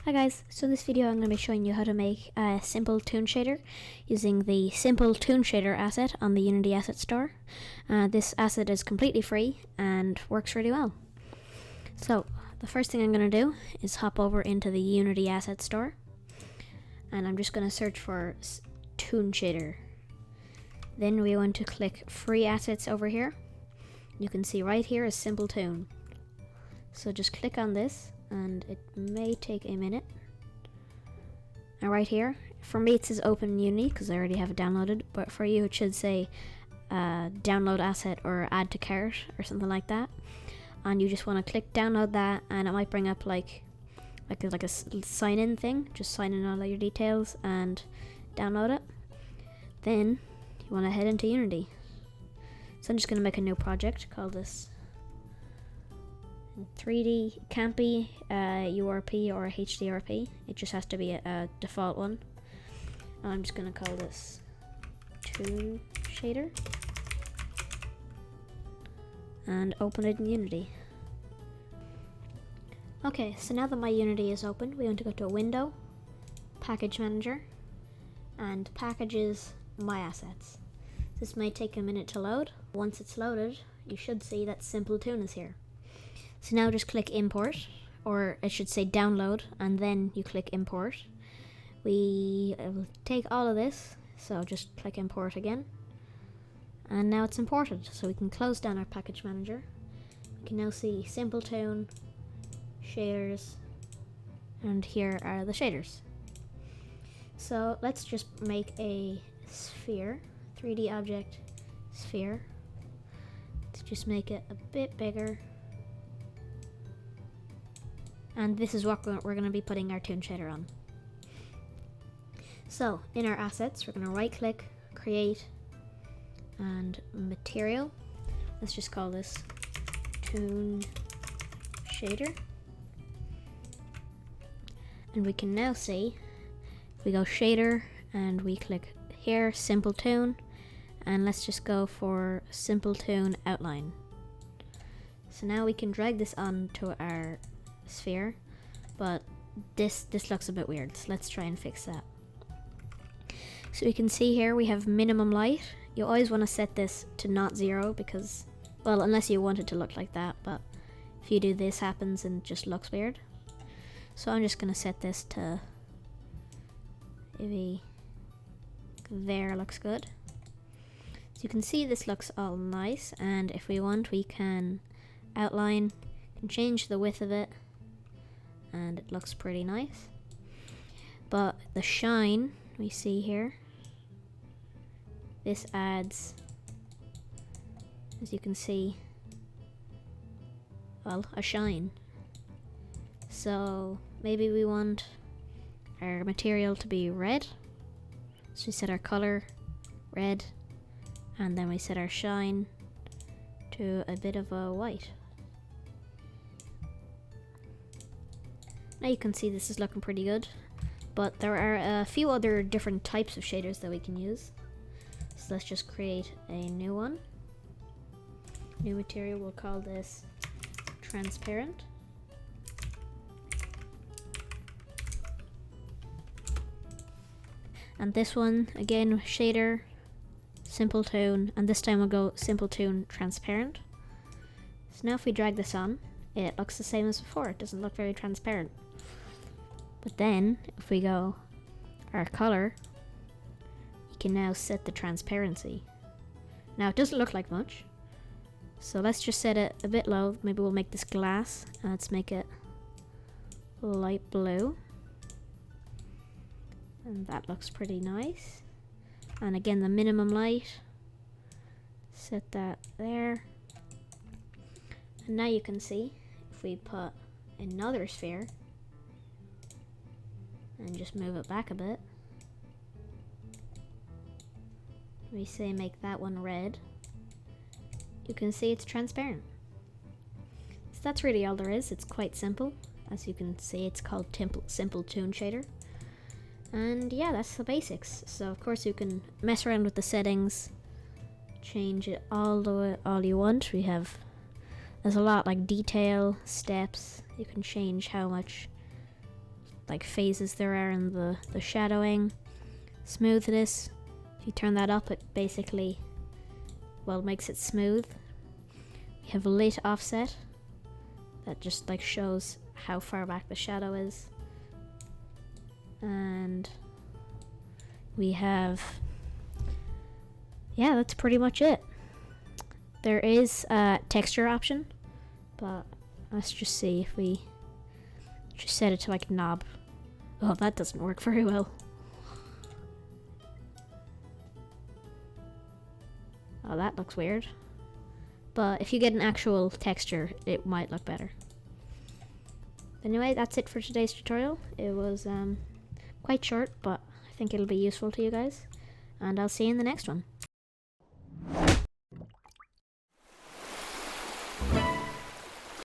Hi guys, so in this video I'm going to be showing you how to make a simple toon shader using the simple toon shader asset on the Unity asset store. This asset is completely free and works really well. So the first thing I'm going to do is hop over into the Unity asset store, and I'm just going to search for toon shader. Then we want to click free assets over here. You can see right here is simple toon. So just click on this, and it may take a minute. And right here, for me it says open in Unity because I already have it downloaded, but for you it should say download asset or add to cart or something like that. And you just want to click download that, and it might bring up like a sign in thing. Just sign in all of your details and download it. Then you want to head into Unity. So I'm just going to make a new project, call this 3D. It can't be URP or HDRP, it just has to be a default one. And I'm just going to call this toon shader and open it in Unity. Okay, so now that my Unity is open, we want to go to Window, Package Manager, and Packages, My Assets. This may take a minute to load. Once it's loaded, you should see that simple toon is here. So now just click import, or it should say download, and then you click import. We will take all of this, so just click import again. And now it's imported, so we can close down our package manager. We can now see simple toon, shaders, and here are the shaders. So let's just make a sphere, 3D object sphere. Let's just make it a bit bigger. And this is what we're going to be putting our toon shader on. So in our assets, we're going to right click, create, and material. Let's just call this toon shader. And we can now see, if we go shader and we click here, simple toon, and let's just go for simple toon outline. So now we can drag this onto our sphere, but this looks a bit weird, so let's try and fix that. So we can see here we have minimum light. You always want to set this to not 0 because, well, unless you want it to look like that, but if you do this happens and it just looks weird. So I'm just going to set this to maybe there, looks good. So you can see this looks all nice, and if we want we can outline, can change the width of it, and it looks pretty nice. But the shine we see here, this adds, as you can see, well, a shine. So maybe we want our material to be red, so we set our color red, and then we set our shine to a bit of a white. Now you can see this is looking pretty good, but there are a few other different types of shaders that we can use. So let's just create a new one. New material, we'll call this transparent. And this one, again, shader, simple toon, and this time we'll go simple toon transparent. So now if we drag this on, it looks the same as before. It doesn't look very transparent. But then, if we go our color, you can now set the transparency. Now it doesn't look like much, so let's just set it a bit low. Maybe we'll make this glass, and let's make it light blue. And that looks pretty nice. And again, the minimum light, set that there. And now you can see, if we put another sphere, and just move it back a bit, we say make that one red, you can see it's transparent. So that's really all there is. It's quite simple. As you can see, it's called simple toon shader. And yeah, that's the basics. So of course you can mess around with the settings, change it all you want. There's a lot like detail, steps. You can change how much like phases there are in the shadowing. Smoothness, if you turn that up, it basically, well, makes it smooth. We have lit offset, that just like shows how far back the shadow is. And we have, yeah, that's pretty much it. There is a texture option, but let's just see if we just set it to like knob. Oh, that doesn't work very well. Oh, that looks weird. But if you get an actual texture, it might look better. Anyway, that's it for today's tutorial. It was quite short, but I think it'll be useful to you guys. And I'll see you in the next one.